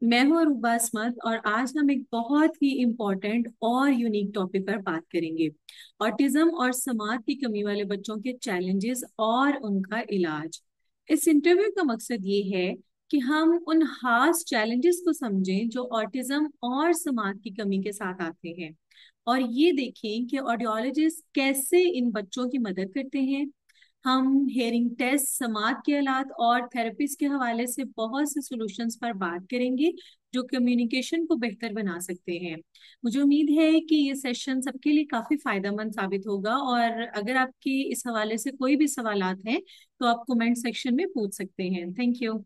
मैं हूँ अरूबा असमत और आज हम एक बहुत ही इम्पोर्टेंट और यूनिक टॉपिक पर बात करेंगे। ऑटिज्म और समाज की कमी वाले बच्चों के चैलेंजेस और उनका इलाज। इस इंटरव्यू का मकसद ये है कि हम उन खास चैलेंजेस को समझें जो ऑटिज्म और समाज की कमी के साथ आते हैं, और ये देखें कि ऑडियोलॉजिस्ट कैसे इन बच्चों की मदद करते हैं। हम हेयरिंग टेस्ट, समात के हालात और थेरेपिस्ट के हवाले से बहुत से सॉल्यूशंस पर बात करेंगे जो कम्युनिकेशन को बेहतर बना सकते हैं। मुझे उम्मीद है कि ये सेशन सबके लिए काफी फायदेमंद साबित होगा, और अगर आपके इस हवाले से कोई भी सवालात हैं तो आप कमेंट सेक्शन में पूछ सकते हैं। Thank you.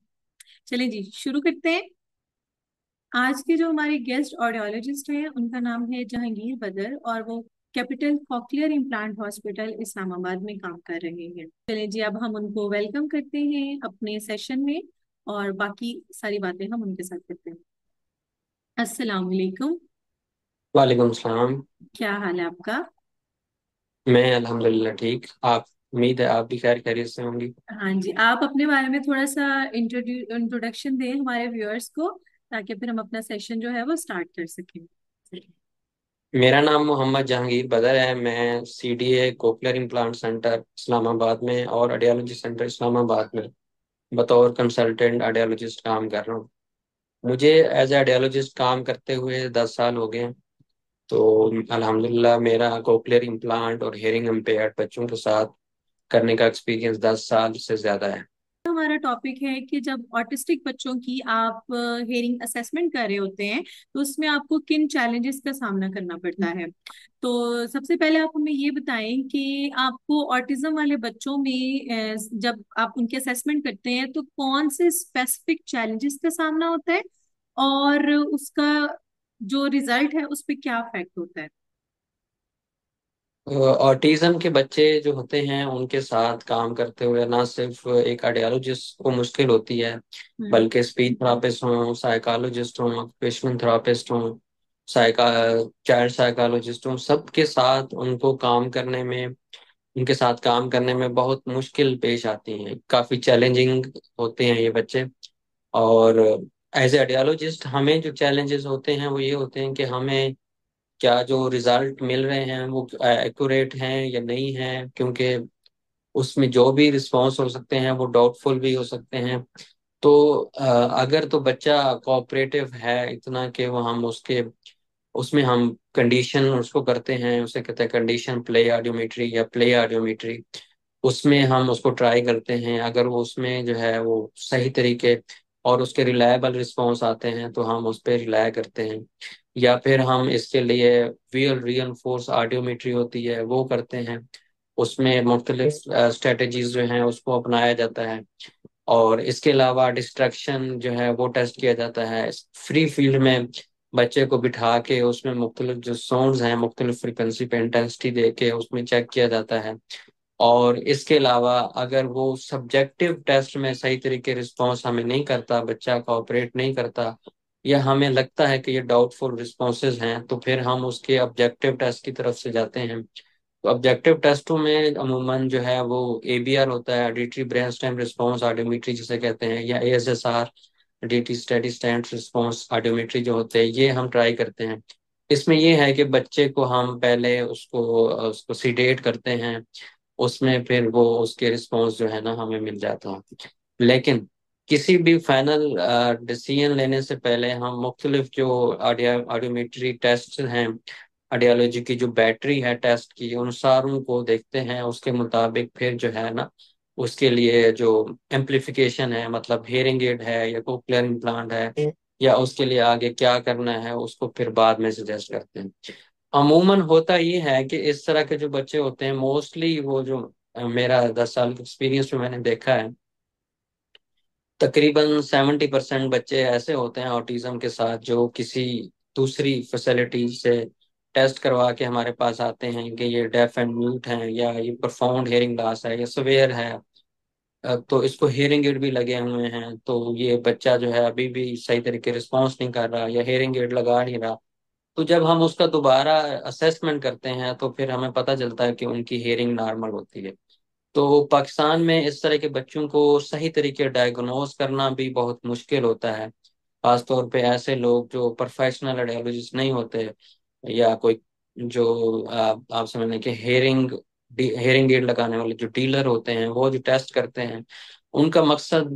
चलिए जी, शुरू करते हैं। आज के जो हमारे गेस्ट ऑडियोलॉजिस्ट हैं उनका नाम है जहांगीर बदर, और वो capital cochlear implant hospital Islamabad में काम कर रहे हैं। चलिए जी, अब हम उनको वेलकम करते हैं अपने सेशन में, और बाकी सारी बातें हम उनके साथ करते हैं। अस्सलाम वालेकुम। वालेकुम सलाम। क्या हाल है आपका? मैं अल्हम्दुलिल्लाह ठीक। आप, उम्मीद है आप भी खैर खैरियत से होंगी। हाँ जी, आप अपने बारे में थोड़ा सा इंट्रोडक्शन दें हमारे व्यूअर्स को, ताकि फिर हम अपना सेशन जो है वो स्टार्ट कर सकें। मेरा नाम मोहम्मद जहांगीर बदर है। मैं CDA cochlear implant centre Islamabad में और आइडियोलॉजी सेंटर इस्लामाबाद में बतौर कंसल्टेंट आइडियोलॉजिस्ट काम कर रहा हूँ। मुझे एज ए आइडियोलॉजिस्ट काम करते हुए 10 साल हो गए हैं। तो अल्हम्दुलिल्लाह मेरा कोकलियर इम्प्लांट और हेयरिंग इम्पेयर्ड बच्चों के साथ करने का एक्सपीरियंस 10 साल से ज्यादा है। हमारा टॉपिक है कि जब ऑटिस्टिक बच्चों की आप हेयरिंग असेसमेंट कर रहे होते हैं तो उसमें आपको किन चैलेंजेस का सामना करना पड़ता है। तो सबसे पहले आप हमें ये बताएं कि आपको ऑटिज्म वाले बच्चों में जब आप उनके असेसमेंट करते हैं तो कौन से स्पेसिफिक चैलेंजेस का सामना होता है, और उसका जो रिजल्ट है उस पर क्या इफेक्ट होता है। ऑटिज्म के बच्चे जो होते हैं उनके साथ काम करते हुए ना सिर्फ एक कार्डियोलॉजिस्ट को मुश्किल होती है, हम्म। बल्कि स्पीच थेरापिस्ट हों, साइकोलॉजिस्ट हों, ऑक्यूपेशनल थेरापिस्ट हों, साइका चाइल्ड साइकोलॉजिस्ट हों, सबके साथ उनको काम करने में उनके साथ काम करने में बहुत मुश्किल पेश आती है। काफी चैलेंजिंग होते हैं ये बच्चे। और एज ए आइडियोलॉजिस्ट हमें जो चैलेंजेस होते हैं वो ये होते हैं कि हमें क्या जो रिजल्ट मिल रहे हैं वो एक्यूरेट हैं या नहीं है, क्योंकि उसमें जो भी रिस्पॉन्स हो सकते हैं वो डाउटफुल भी हो सकते हैं। तो अगर तो बच्चा कोऑपरेटिव है इतना कि वो हम उसके उसमें हम कंडीशन उसको करते हैं, उसे कहते हैं कंडीशन प्ले ऑडियोमेट्री या प्ले ऑडियोमेट्री। उसमें हम उसको ट्राई करते हैं, अगर वो उसमें जो है वो सही तरीके और उसके रिलायबल रिस्पॉन्स आते हैं तो हम उस पर रिलाय करते हैं। या फिर हम इसके लिए रियल रियल फोर्स ऑडियोमेट्री होती है वो करते हैं। उसमें मुख्तलिफ स्ट्रेटजीज जो हैं उसको अपनाया जाता है। और इसके अलावा डिस्ट्रैक्शन जो है वो टेस्ट किया जाता है फ्री फील्ड में। बच्चे को बिठा के उसमें मुख्तलिफ जो साउंड्स हैं मुख्तलिफ फ्रिक्वेंसी पे इंटेंसिटी दे के उसमें चेक किया जाता है। और इसके अलावा अगर वो सब्जेक्टिव टेस्ट में सही तरीके रिस्पॉन्स हमें नहीं करता, बच्चा कोऑपरेट नहीं करता, या हमें लगता है कि ये डाउटफुल रिस्पॉन्सेज हैं, तो फिर हम उसके ऑब्जेक्टिव टेस्ट की तरफ से जाते हैं। तो ऑब्जेक्टिव टेस्टों में अमूमन जो है वो एबीआर होता है, auditory brain stem response audiometry जिसे कहते हैं, या एएसएसआर, डीटी स्टेडी स्टैंड रिस्पॉन्स ऑडियोमेट्री जो होते हैं, ये हम ट्राई करते हैं। इसमें ये है कि बच्चे को हम पहले उसको उसको सीडेट करते हैं, उसमें फिर वो उसके रिस्पॉन्स जो है ना हमें मिल जाता है। लेकिन किसी भी फाइनल डिसीजन लेने से पहले हम मुख्तलिफ जो ऑडियोमेट्री टेस्ट हैं, ऑडियोलॉजी की जो बैटरी है टेस्ट की, उन सारों को देखते हैं। उसके मुताबिक फिर जो है ना उसके लिए जो एम्पलीफिकेशन है, मतलब हेयरिंग एड है या कोक्लियर इम्प्लांट है, या उसके लिए आगे क्या करना है उसको फिर बाद में सजेस्ट करते हैं। अमूमन होता ये है कि इस तरह के जो बच्चे होते हैं मोस्टली वो जो मेरा 10 साल के एक्सपीरियंस में मैंने देखा है, तकरीबन 70% बच्चे ऐसे होते हैं ऑटिज्म के साथ जो किसी दूसरी फैसिलिटी से टेस्ट करवा के हमारे पास आते हैं कि ये डेफ एंड म्यूट हैं, या ये प्रोफाउंड हेयरिंग लॉस है, या सवेयर है। तो इसको हेयरिंग एड भी लगे हुए हैं, तो ये बच्चा जो है अभी भी सही तरीके रिस्पॉन्स नहीं कर रहा या हेयरिंग एड लगा नहीं रहा। तो जब हम उसका दोबारा असेसमेंट करते हैं तो फिर हमें पता चलता है कि उनकी हेयरिंग नॉर्मल होती है। तो पाकिस्तान में इस तरह के बच्चों को सही तरीके डायग्नोज करना भी बहुत मुश्किल होता है। खासतौर पे ऐसे लोग जो प्रोफेशनल रेडियोलॉजिस्ट नहीं होते, या कोई जो आप समझ लें कि हेयरिंग एड लगाने वाले जो डीलर होते हैं, वो जो टेस्ट करते हैं, उनका मकसद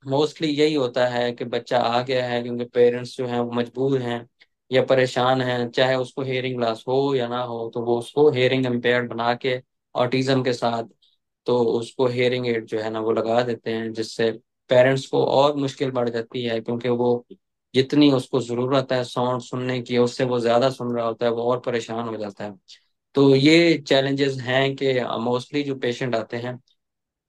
मोस्टली यही होता है कि बच्चा आ गया है क्योंकि पेरेंट्स जो हैं वो मजबूर हैं या परेशान हैं, चाहे उसको हेयरिंग लॉस हो या ना हो, तो वो उसको हेयरिंग इम्पेयर्ड बना के ऑटिज्म के साथ तो उसको हेयरिंग एड जो है ना वो लगा देते हैं, जिससे पेरेंट्स को और मुश्किल बढ़ जाती है, क्योंकि वो जितनी उसको जरूरत है साउंड सुनने की उससे वो ज्यादा सुन रहा होता है, वो और परेशान हो जाता है। तो ये चैलेंजेस हैं कि मोस्टली जो पेशेंट आते हैं,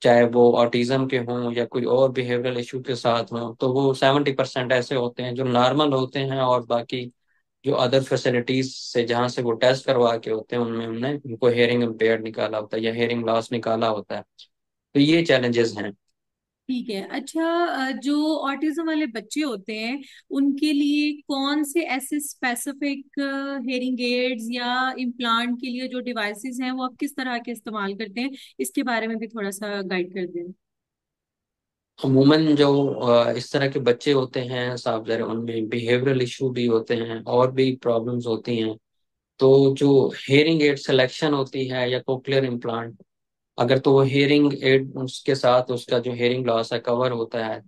चाहे वो ऑटिज्म के हों या कोई और बिहेवियरल इशू के साथ हों, तो वो 70% ऐसे होते हैं जो नॉर्मल होते हैं, और बाकी जो अदर फैसिलिटीज से जहाँ से वो टेस्ट करवा के होते हैं उनमें हमने उनको हेयरिंग इम्पेयर्ड निकाला होता है या हेयरिंग लॉस निकाला होता है। तो ये चैलेंजेस हैं। ठीक है। अच्छा, जो ऑटिज्म वाले बच्चे होते हैं उनके लिए कौन से ऐसे स्पेसिफिक हेयरिंग एड्स या इम्प्लांट के लिए जो डिवाइसेस हैं वो आप किस तरह के इस्तेमाल करते हैं, इसके बारे में भी थोड़ा सा गाइड कर दें। अमूमन जो इस तरह के बच्चे होते हैं साहब, जरा उनमें बिहेवियरल इशू भी होते हैं और भी प्रॉब्लम्स होती हैं। तो जो हेयरिंग एड सिलेक्शन होती है या कोक्लियर इम्प्लांट, अगर तो वो हेयरिंग एड उसके साथ उसका जो हेयरिंग लॉस है कवर होता है,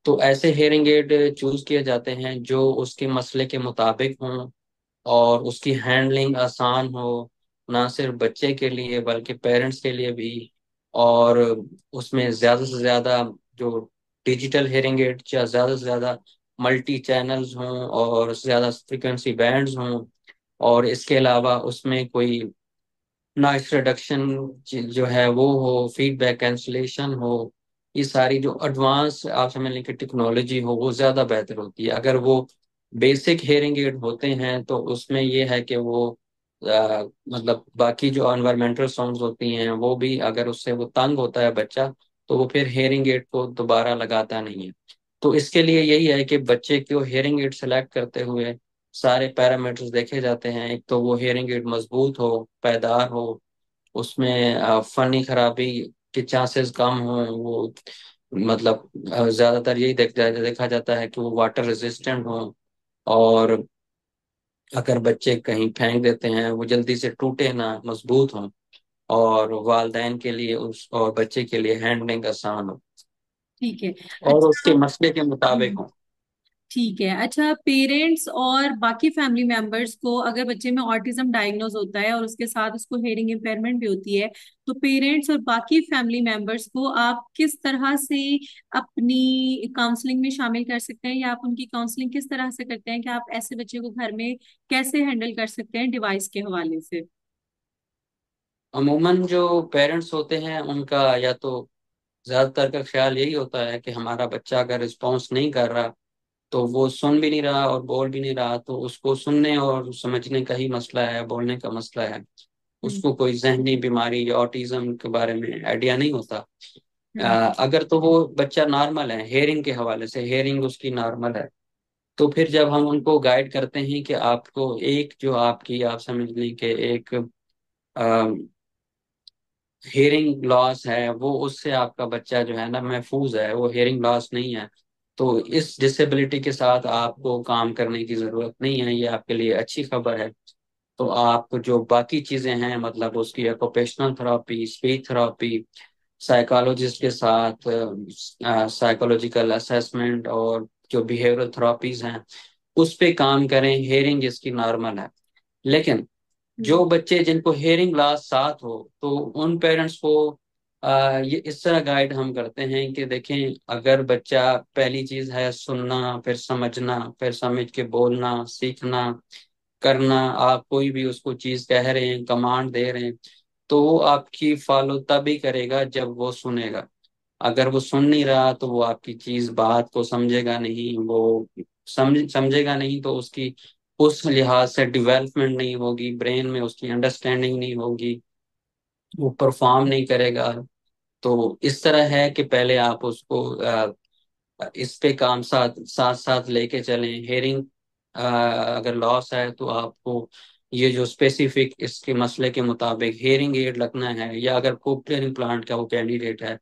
तो ऐसे हेयरिंग एड चूज किए जाते हैं जो उसके मसले के मुताबिक हों और उसकी हैंडलिंग आसान हो, ना सिर्फ बच्चे के लिए बल्कि पेरेंट्स के लिए भी। और उसमें ज्यादा से ज्यादा जो डिजिटल हेयरिंग एड या ज्यादा से ज्यादा मल्टी चैनल्स हों और ज्यादा फ्रिक्वेंसी बैंड्स हों, और इसके अलावा उसमें कोई नॉइस रिडक्शन जो है वो हो, फीडबैक कैंसलेशन हो, ये सारी जो एडवांस आप समझ लें कि टेक्नोलॉजी हो, वो ज्यादा बेहतर होती है। अगर वो बेसिक हेयरिंग एड होते हैं तो उसमें ये है कि वो मतलब बाकी जो एनवायरमेंटल साउंड्स होती हैं वो भी, अगर उससे वो तंग होता है बच्चा, तो वो फिर हेयरिंग एड को दोबारा लगाता नहीं है। तो इसके लिए यही है कि बच्चे को हेयरिंग एड सेलेक्ट करते हुए सारे पैरामीटर्स देखे जाते हैं। एक तो वो हेयरिंग एड मजबूत हो, पायदार हो, उसमें फनी खराबी के चांसेस कम हो, वो मतलब ज्यादातर यही देखा जाता है कि वो वाटर रेजिस्टेंट हो, और अगर बच्चे कहीं फेंक देते हैं वो जल्दी से टूटे ना, मजबूत हो, और वालदैन के लिए उस और बच्चे के लिए हैंडलिंग आसान हो, ठीक है। और अच्छा। उसके मसले के मुताबिक हम्म, हो। ठीक है। अच्छा, पेरेंट्स और बाकी फैमिली मेंबर्स को अगर बच्चे में ऑटिज्म डायग्नोज होता है और उसके साथ उसको हेयरिंग इम्पेयरमेंट भी होती है, तो पेरेंट्स और बाकी फैमिली मेंबर्स को आप किस तरह से अपनी काउंसलिंग में शामिल कर सकते हैं, या आप उनकी काउंसलिंग किस तरह से करते हैं कि आप ऐसे बच्चे को घर में कैसे हैंडल कर सकते हैं डिवाइस के हवाले से। अमूमन जो पेरेंट्स होते हैं उनका या तो ज्यादातर का ख्याल यही होता है कि हमारा बच्चा अगर रिस्पॉन्स नहीं कर रहा, तो वो सुन भी नहीं रहा और बोल भी नहीं रहा, तो उसको सुनने और समझने का ही मसला है, बोलने का मसला है। हम्म। उसको कोई जहनी बीमारी या ऑटिज्म के बारे में आइडिया नहीं होता। हम्म। अगर तो वो बच्चा नॉर्मल है, हेयरिंग के हवाले से हेयरिंग उसकी नॉर्मल है, तो फिर जब हम उनको गाइड करते हैं कि आपको एक जो आपकी आप समझ लें कि एक हेयरिंग लॉस है, वो उससे आपका बच्चा जो है ना महफूज है, वो हेयरिंग लॉस नहीं है, तो इस डिसेबिलिटी के साथ आपको काम करने की जरूरत नहीं है, ये आपके लिए अच्छी खबर है। तो आप जो बाकी चीजें हैं, मतलब उसकी occupational therapy, speech therapy, psychologist के साथ साइकोलॉजिकल असेसमेंट, और जो बिहेवियरल थेरापीज हैं उस पे काम करें। हेयरिंग इसकी नॉर्मल है। लेकिन हम्म। जो बच्चे जिनको हेयरिंग लॉस साथ हो, तो उन पेरेंट्स को ये इस तरह गाइड हम करते हैं कि देखें, अगर बच्चा पहली चीज है सुनना, फिर समझना, फिर समझ के बोलना, सीखना, करना, आप कोई भी उसको चीज कह रहे हैं, कमांड दे रहे हैं, तो वो आपकी फॉलो तभी करेगा जब वो सुनेगा। अगर वो सुन नहीं रहा तो वो आपकी चीज बात को समझेगा नहीं, वो समझेगा नहीं, तो उसकी उस लिहाज से डेवलपमेंट नहीं होगी, ब्रेन में उसकी अंडरस्टैंडिंग नहीं होगी, वो परफॉर्म नहीं करेगा। तो इस तरह है कि पहले आप उसको इस पे काम साथ साथ साथ लेके चलें। हेयरिंग अगर लॉस है तो आपको ये जो स्पेसिफिक इसके मसले के मुताबिक हेयरिंग एड लगना है, या अगर कोक्लियर इम्प्लांट का वो कैंडिडेट है,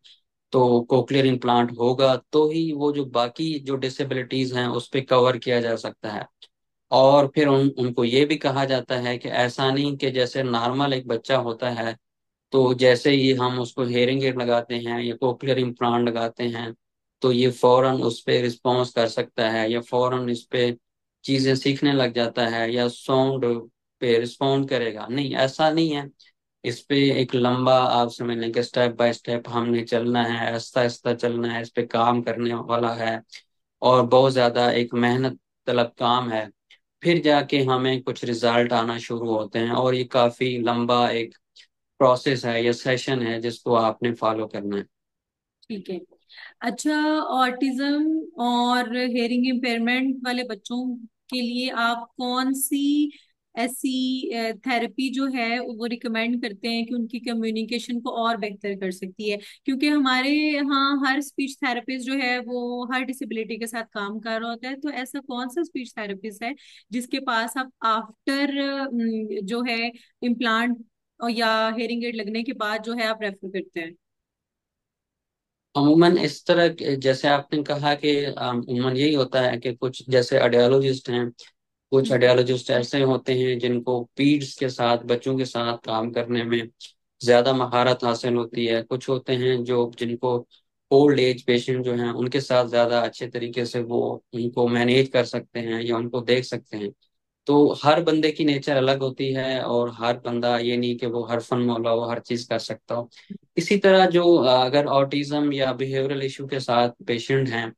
तो कोक्लियर इम्प्लांट होगा तो ही वो जो बाकी जो डिसेबिलिटीज हैं उस पे कवर किया जा सकता है। और फिर उनको ये भी कहा जाता है कि ऐसा नहीं कि जैसे नॉर्मल एक बच्चा होता है तो जैसे ही हम उसको हेयरिंग एड लगाते हैं या कोक्लियर इम्प्लांट लगाते हैं तो ये फौरन उस पे रिस्पॉन्स कर सकता है या फौरन इस पे चीजें सीखने लग जाता है या साउंड पे रिस्पॉन्ड करेगा। नहीं, ऐसा नहीं है। इस पे एक लंबा आप समझ लें कि स्टेप बाय स्टेप हमने चलना है, आहिस्ता आहिस्ता चलना है, इस पे काम करने वाला है और बहुत ज्यादा एक मेहनत तलब काम है। फिर जाके हमें कुछ रिजल्ट आना शुरू होते हैं और ये काफी लंबा एक प्रोसेस है या सेशन है जिसको आपने फॉलो करना है। ठीक है। अच्छा, ऑटिज्म और हेयरिंग इम्पेयरमेंट वाले बच्चों के लिए आप कौन सी ऐसी थेरेपी जो है वो रिकमेंड करते हैं कि उनकी कम्युनिकेशन को और बेहतर कर सकती है? क्योंकि हमारे यहाँ हर स्पीच थेरेपिस्ट जो है वो हर डिसेबिलिटी के साथ काम कर रहा होता है, तो ऐसा कौन सा स्पीच थेरेपिस्ट है जिसके पास आप आफ्टर जो है इम्प्लांट या हेयरिंग एड लगने के बाद जो है आप रेफर करते हैं? अमूमन इस तरह जैसे आपने कहा कि अमूमन यही होता है कि कुछ जैसे ऑडियोलॉजिस्ट हैं, कुछ हम्म। ऑडियोलॉजिस्ट ऐसे होते हैं जिनको पीड्स के साथ बच्चों के साथ काम करने में ज्यादा महारत हासिल होती है। कुछ होते हैं जो जिनको ओल्ड एज पेशेंट जो हैं उनके साथ ज्यादा अच्छे तरीके से वो उनको मैनेज कर सकते हैं या उनको देख सकते हैं। तो हर बंदे की नेचर अलग होती है और हर बंदा ये नहीं कि वो हर फन मौला हो, हर चीज कर सकता हो। इसी तरह जो अगर ऑटिज्म या बिहेवियरल इशू के साथ पेशेंट हैं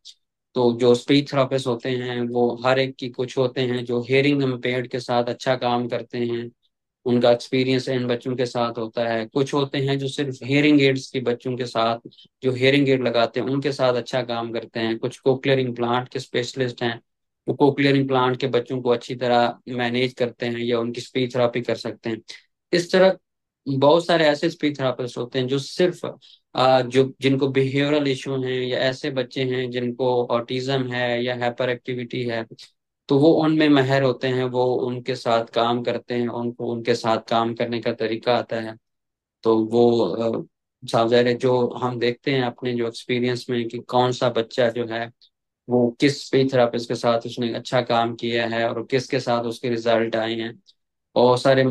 तो जो स्पीच थेरापिस्ट होते हैं वो हर एक की, कुछ होते हैं जो हियरिंग इम्पेयर्ड के साथ अच्छा काम करते हैं, उनका एक्सपीरियंस इन बच्चों के साथ होता है। कुछ होते हैं जो सिर्फ हियरिंग एड्स के बच्चों के साथ, जो हियरिंग एड लगाते हैं उनके साथ अच्छा काम करते हैं। कुछ कोक्लियर इम्प्लांट के स्पेशलिस्ट हैं, वो कोक्लियर इम्प्लांट के बच्चों को अच्छी तरह मैनेज करते हैं या उनकी स्पीच थेरापी कर सकते हैं। इस तरह बहुत सारे ऐसे स्पीच थेरापिस्ट होते हैं जो सिर्फ जो जिनको बिहेवियरल इशू हैं या ऐसे बच्चे हैं जिनको ऑटिज्म है या हाइपर एक्टिविटी है तो वो उनमें माहिर होते हैं, वो उनके साथ काम करते हैं, उनको उनके साथ काम करने का तरीका आता है। तो वो साफ ज़ाहिर है जो हम देखते हैं अपने जो एक्सपीरियंस में कि कौन सा बच्चा जो है वो किस स्पीच थेरापिस्ट के साथ उसने अच्छा काम किया है और किसके साथ उसके रिजल्ट आए हैं। और सारे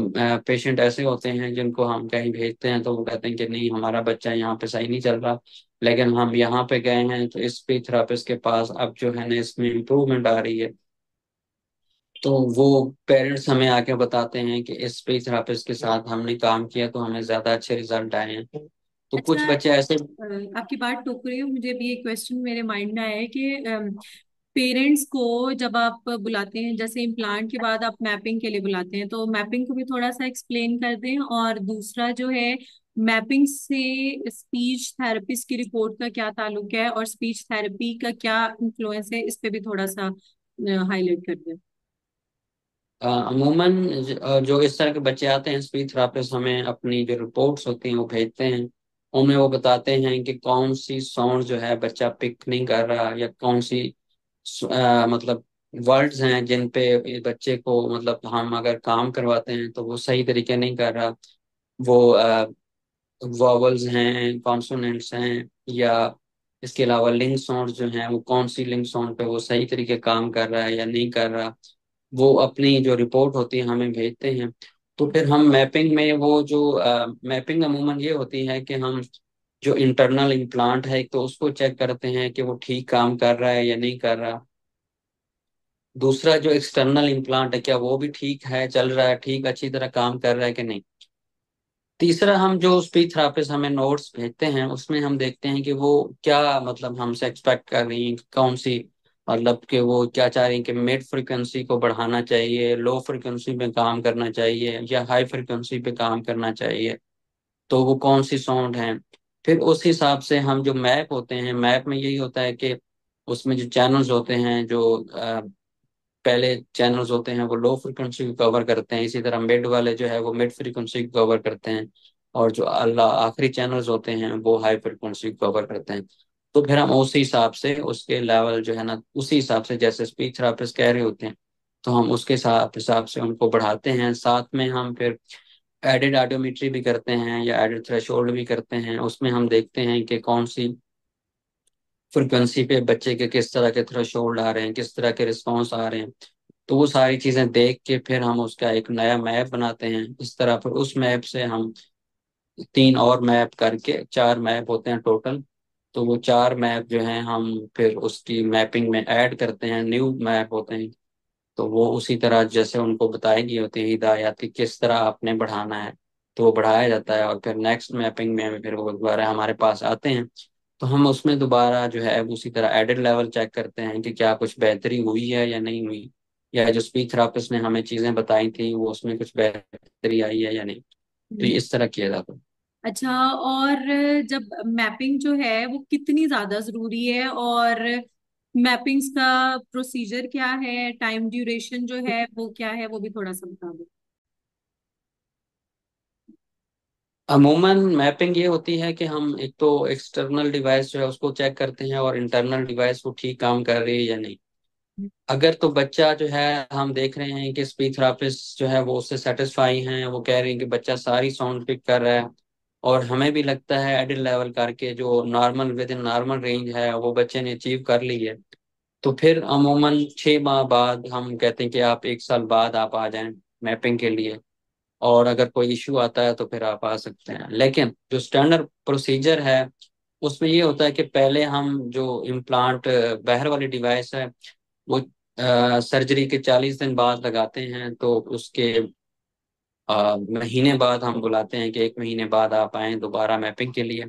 पेशेंट ऐसे होते हैं जिनको हम कहीं भेजते हैं तो वो कहते हैं कि नहीं, हमारा बच्चा यहाँ पे सही नहीं चल रहा, लेकिन हम यहाँ पे गए हैं तो इस स्पीच थेरापिस्ट के पास अब जो है ना इसमें इम्प्रूवमेंट आ रही है। तो वो पेरेंट्स हमें आके बताते हैं कि इस स्पीच थेरापिस्ट के साथ हमने काम किया तो हमें ज्यादा अच्छे रिजल्ट आए हैं। तो अच्छा, कुछ बच्चे ऐसे। आपकी बात टोक रही हूँ, मुझे भी एक क्वेश्चन मेरे माइंड में आया है कि पेरेंट्स को जब आप बुलाते हैं, जैसे इम्प्लांट के बाद आप मैपिंग के लिए बुलाते हैं, तो मैपिंग को भी थोड़ा सा एक्सप्लेन कर दें। और दूसरा जो है, मैपिंग से स्पीच थेरेपिस्ट की रिपोर्ट का क्या ताल्लुक है और स्पीच थेरेपी का क्या इन्फ्लुएंस है, इस पे भी थोड़ा सा हाईलाइट कर दें। अमूमन जो इस तरह के बच्चे आते हैं स्पीच थेरापिस्ट हमें अपनी जो रिपोर्ट्स होती हैं वो भेजते हैं। उनमें वो बताते हैं कि कौन सी साउंड जो है बच्चा पिक नहीं कर रहा या कौन सी मतलब वर्ड्स हैं जिन पे इस बच्चे को मतलब हम अगर काम करवाते हैं तो वो सही तरीके नहीं कर रहा। वो वॉवल्स हैं, कॉन्सोनेंट्स हैं, या इसके अलावा लिंग साउंड जो हैं वो कौन सी लिंग साउंड पे वो सही तरीके काम कर रहा है या नहीं कर रहा। वो अपनी जो रिपोर्ट होती है हमें भेजते हैं। तो फिर हम मैपिंग में वो जो मैपिंग अमूमन ये होती है कि हम जो इंटरनल इम्प्लांट है तो उसको चेक करते हैं कि वो ठीक काम कर रहा है या नहीं कर रहा। दूसरा जो एक्सटर्नल इम्प्लांट है क्या वो भी ठीक है, चल रहा है ठीक, अच्छी तरह काम कर रहा है कि नहीं। तीसरा हम जो स्पीच थेरापिस्ट हमें नोट्स भेजते हैं उसमें हम देखते हैं कि वो क्या मतलब हमसे एक्सपेक्ट कर रही हैं, कौन सी मतलब कि वो क्या चाह रही हैं कि मिड फ्रिक्वेंसी को बढ़ाना चाहिए, लो फ्रिक्वेंसी पे काम करना चाहिए या हाई फ्रिक्वेंसी पे काम करना चाहिए, तो वो कौन सी साउंड है। फिर उस हिसाब से हम जो मैप होते हैं, मैप में यही होता है कि उसमें जो चैनल्स होते हैं, जो पहले चैनल्स होते हैं वो लो फ्रिक्वेंसी को कवर करते हैं, इसी तरह मिड वाले जो है वो मिड फ्रिक्वेंसी को कवर करते हैं, और जो अल्लाह आखिरी चैनल्स होते हैं वो हाई फ्रिक्वेंसी को कवर करते हैं। तो फिर हम उसी हिसाब से उसके लेवल जो है ना उसी हिसाब से जैसे स्पीच थेरापिस्ट कह रहे होते हैं तो हम उसके हिसाब हिसाब से उनको बढ़ाते हैं। साथ में हम फिर एडिड ऑडियोमेट्री भी करते हैं या एडिड थ्रेशोल्ड भी करते हैं। उसमें हम देखते हैं कि कौन सी फ्रिक्वेंसी पे बच्चे के किस तरह के थ्रेशोल्ड आ रहे हैं, किस तरह के रिस्पॉन्स आ रहे हैं। तो वो सारी चीजें देख के फिर हम उसका एक नया मैप बनाते हैं। इस तरह फिर उस मैप से हम 3 और मैप करके 4 मैप होते हैं टोटल। तो वो 4 मैप जो हैं हम फिर उसकी मैपिंग में ऐड करते हैं, न्यू मैप होते हैं। तो वो उसी तरह जैसे उनको बताई गई होती है हिदायत कि किस तरह आपने बढ़ाना है, तो वो बढ़ाया जाता है। और फिर नेक्स्ट मैपिंग में फिर वो दोबारा हमारे पास आते हैं। तो हम उसमें दोबारा जो है उसी तरह एडेड लेवल चेक करते हैं कि क्या कुछ बेहतरी हुई है या नहीं हुई, या जो स्पीच थेरापिस्ट ने हमें चीजें बताई थी वो उसमें कुछ बेहतरी आई है या नहीं। तो ये हम्म। इस तरह किया जाता है। अच्छा, और जब मैपिंग जो है वो कितनी ज्यादा जरूरी है, और मैपिंग्स का प्रोसीजर क्या है, टाइम ड्यूरेशन जो है वो क्या है, वो भी थोड़ा सा बता दो। अमूमन मैपिंग ये होती है कि हम एक तो एक्सटर्नल डिवाइस जो है उसको चेक करते हैं और इंटरनल डिवाइस वो ठीक काम कर रही है या नहीं। अगर तो बच्चा जो है, हम देख रहे हैं कि स्पीच थेरापिस्ट जो है वो उससे सेटिस्फाई हैं, वो कह रहे हैं कि बच्चा सारी साउंड पिक कर रहा है, और हमें भी लगता है एडिट लेवल करके जो normal with in normal range है वो बच्चे ने अचीव कर ली है, तो फिर अमूमन 6 माह बाद हम कहते हैं कि आप 1 साल बाद आप आ जाएं मैपिंग के लिए। और अगर कोई इश्यू आता है तो फिर आप आ सकते हैं। लेकिन जो स्टैंडर्ड प्रोसीजर है उसमें ये होता है कि पहले हम जो इम्प्लांट बाहर वाली डिवाइस है वो सर्जरी के 40 दिन बाद लगाते हैं। तो उसके महीने बाद हम बुलाते हैं कि 1 महीने बाद आप आए दोबारा मैपिंग के लिए।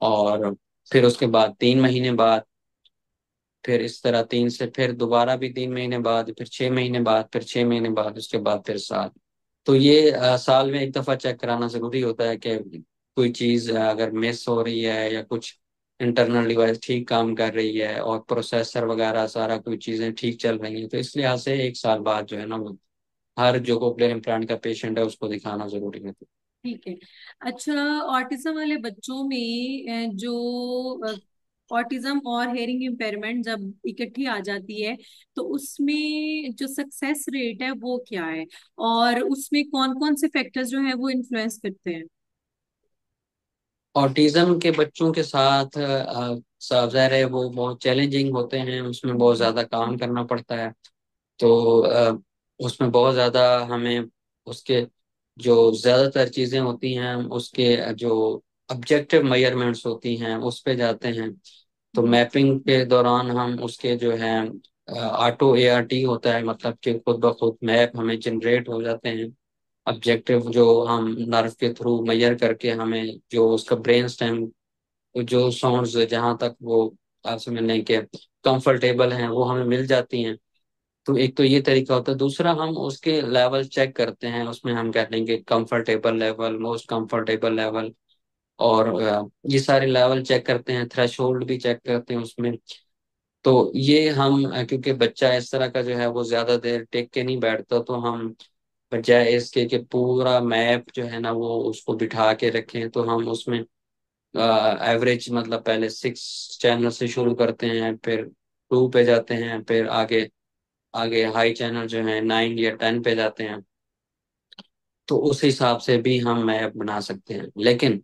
और फिर उसके बाद 3 महीने बाद, फिर इस तरह 3 से फिर दोबारा भी 3 महीने बाद, फिर 6 महीने बाद, फिर 6 महीने बाद, उसके बाद फिर साल। तो ये साल में एक दफा चेक कराना जरूरी होता है कि कोई चीज अगर मिस हो रही है या कुछ इंटरनल डिवाइस ठीक काम कर रही है और प्रोसेसर वगैरह सारा कोई चीजें ठीक चल रही हैं, तो इस लिहाज से 1 साल बाद जो है ना वो हर जो कोक्लियर इम्प्लांट का पेशेंट है उसको दिखाना जरूरी है। ठीक है। अच्छा, ऑटिज्म वाले बच्चों में जो ऑटिज्म और हेयरिंग इम्पेयरमेंट जब इकट्ठी आ जाती है, तो उसमें जो सक्सेस रेट है वो क्या है, और उसमें कौन कौन से फैक्टर्स जो है वो इन्फ्लुएंस करते हैं। ऑटिज्म के बच्चों के साथ साफ ज़ाहिर है वो बहुत चैलेंजिंग होते हैं, उसमें बहुत ज़्यादा काम करना पड़ता है। तो उसमें बहुत ज़्यादा हमें उसके जो ज़्यादातर चीज़ें होती हैं उसके जो ऑब्जेक्टिव मेजरमेंट्स होती हैं उस पे जाते हैं। तो मैपिंग के दौरान हम उसके जो है ऑटो एआरटी होता है, मतलब कि खुद ब खुद मैप हमें जनरेट हो जाते हैं। ऑब्जेक्टिव जो हम नर्व के थ्रू मेजर करके हमें जो उसका ब्रेन स्टेम जो साउंड्स जहाँ तक वो आप समझ लें कि कंफर्टेबल हैं वो हमें मिल जाती हैं। तो एक तो ये तरीका होता है। दूसरा हम उसके लेवल चेक करते हैं, उसमें हम कहते हैं कि comfortable level, most comfortable level, और ये सारे लेवल चेक करते हैं, थ्रेशोल्ड भी चेक करते हैं उसमें। तो ये हम क्योंकि बच्चा इस तरह का जो है वो ज्यादा देर टेक के नहीं बैठता, तो हम बजाय इसके कि पूरा मैप जो है ना वो उसको बिठा के रखें, तो हम उसमें एवरेज मतलब पहले 6 चैनल से शुरू करते हैं, फिर 2 पे जाते हैं, फिर आगे आगे हाई चैनल जो है 9 या 10 पे जाते हैं। तो उस हिसाब से भी हम मैप बना सकते हैं। लेकिन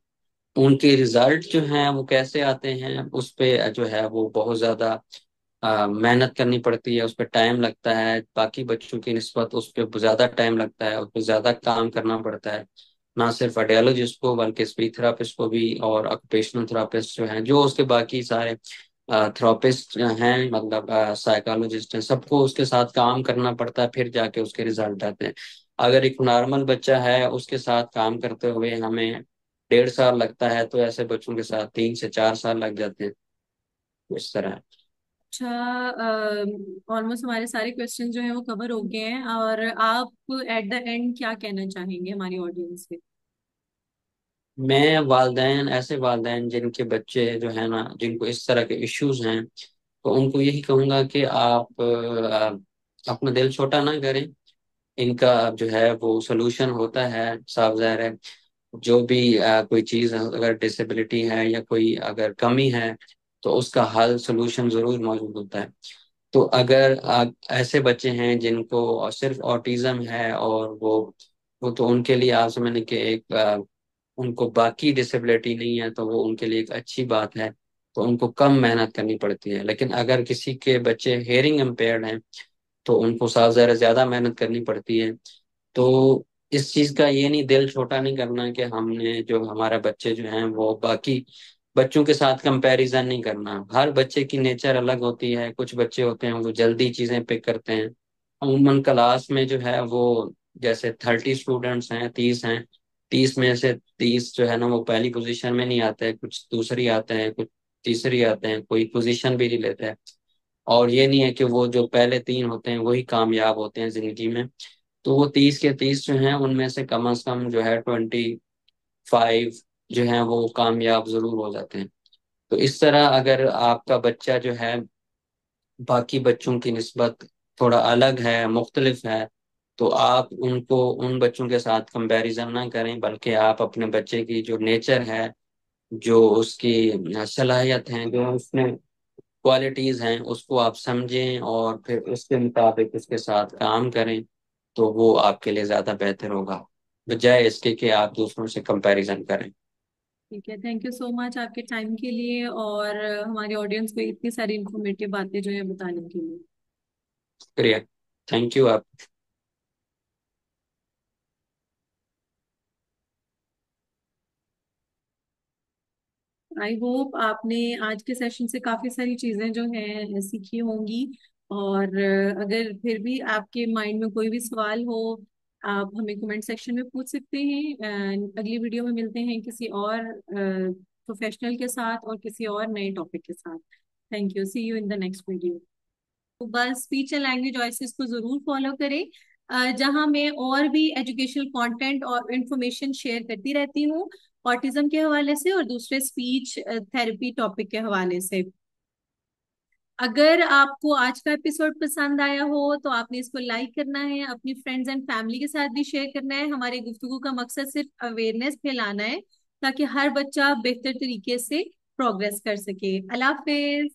उनके रिजल्ट जो हैं वो कैसे आते हैं उस पे जो है वो बहुत ज्यादा मेहनत करनी पड़ती है, उस पर टाइम लगता है, बाकी बच्चों की निस्बत उस पर ज्यादा टाइम लगता है, उस पर ज्यादा काम करना पड़ता है। ना सिर्फ ऑडियोलॉजिस्ट को बल्कि स्पीच थेरापिस्ट को भी, और ऑक्यूपेशनल थेरापिस्ट जो हैं, जो उसके बाकी सारे थेरापिस्ट हैं, मतलब साइकोलॉजिस्ट हैं, सबको उसके साथ काम करना पड़ता है, फिर जाके उसके रिजल्ट आते हैं। अगर एक नॉर्मल बच्चा है उसके साथ काम करते हुए हमें 1.5 साल लगता है, तो ऐसे बच्चों के साथ 3 से 4 साल लग जाते हैं। इस तरह है। अच्छा, ऑलमोस्ट हमारे सारे क्वेश्चन जो है वो कवर हो गए हैं, और आप एट द एंड क्या कहना चाहेंगे हमारी ऑडियंस से। मैं वालदेन, ऐसे वालदेन जिनके बच्चे जो है ना जिनको इस तरह के इश्यूज हैं, तो उनको यही कहूंगा कि आप अपना दिल छोटा ना करें। इनका जो है वो सोल्यूशन होता है, साफ ज़ाहिर है। जो भी कोई चीज़ अगर डिसेबिलिटी है या कोई अगर कमी है, तो उसका हल सोल्यूशन जरूर मौजूद होता है। तो अगर ऐसे बच्चे हैं जिनको सिर्फ ऑटिज्म है और वो तो उनके लिए आप समझने कि एक उनको बाकी डिसेबिलिटी नहीं है, तो वो उनके लिए एक अच्छी बात है। तो उनको कम मेहनत करनी पड़ती है। लेकिन अगर किसी के बच्चे हेयरिंग इम्पेयर्ड हैं तो उनको साफ ज़रा ज्यादा मेहनत करनी पड़ती है। तो इस चीज का ये नहीं, दिल छोटा नहीं करना कि हमने जो हमारा बच्चे जो हैं वो बाकी बच्चों के साथ कंपैरिजन नहीं करना। हर बच्चे की नेचर अलग होती है। कुछ बच्चे होते हैं वो जल्दी चीजें पिक करते हैं। अमूमन क्लास में जो है वो जैसे 30 स्टूडेंट्स हैं, 30 हैं, 30 में से 30 जो है ना वो पहली पोजीशन में नहीं आते हैं, कुछ दूसरी आते हैं, कुछ तीसरी आते हैं, कोई पोजीशन भी नहीं लेते हैं। और ये नहीं है कि वो जो पहले 3 होते हैं वही कामयाब होते हैं जिंदगी में। तो वो 30 के 30 जो हैं उनमें से कम जो है 25 जो है वो कामयाब जरूर हो जाते हैं। तो इस तरह अगर आपका बच्चा जो है बाकी बच्चों की निस्बत थोड़ा अलग है, मुख्तलिफ है, तो आप उनको उन बच्चों के साथ कंपैरिजन ना करें, बल्कि आप अपने बच्चे की जो नेचर है, जो उसकी सलाहियत है, जो उसमें क्वालिटीज हैं, उसको आप समझें और फिर उसके मुताबिक उसके साथ काम करें। तो वो आपके लिए ज्यादा बेहतर होगा, बजाय इसके कि आप दूसरों से कंपैरिजन करें। ठीक है, थैंक यू सो मच आपके टाइम के लिए और हमारे ऑडियंस को इतनी सारी इंफॉर्मेटिव बातें जो है बताने के लिए। शुक्रिया। थैंक यू आप। आई होप आपने आज के सेशन से काफी सारी चीजें जो हैं सीखी होंगी। और अगर फिर भी आपके माइंड में कोई भी सवाल हो, आप हमें कमेंट सेक्शन में पूछ सकते हैं। अगली वीडियो में मिलते हैं किसी और प्रोफेशनल के साथ और किसी और नए टॉपिक के साथ। Thank you, see you in the next video. तो बस स्पीच एंड लैंग्वेज वॉइसेस को जरूर फॉलो करें, जहां मैं और भी एजुकेशनल कंटेंट और इंफॉर्मेशन शेयर करती रहती हूँ, ऑटिज्म के हवाले से और दूसरे स्पीच थेरेपी टॉपिक के हवाले से। अगर आपको आज का एपिसोड पसंद आया हो तो आपने इसको लाइक करना है, अपनी फ्रेंड्स एंड फैमिली के साथ भी शेयर करना है। हमारे गुफ्तगू का मकसद सिर्फ अवेयरनेस फैलाना है, ताकि हर बच्चा बेहतर तरीके से प्रोग्रेस कर सके। अल्लाह हाफिज।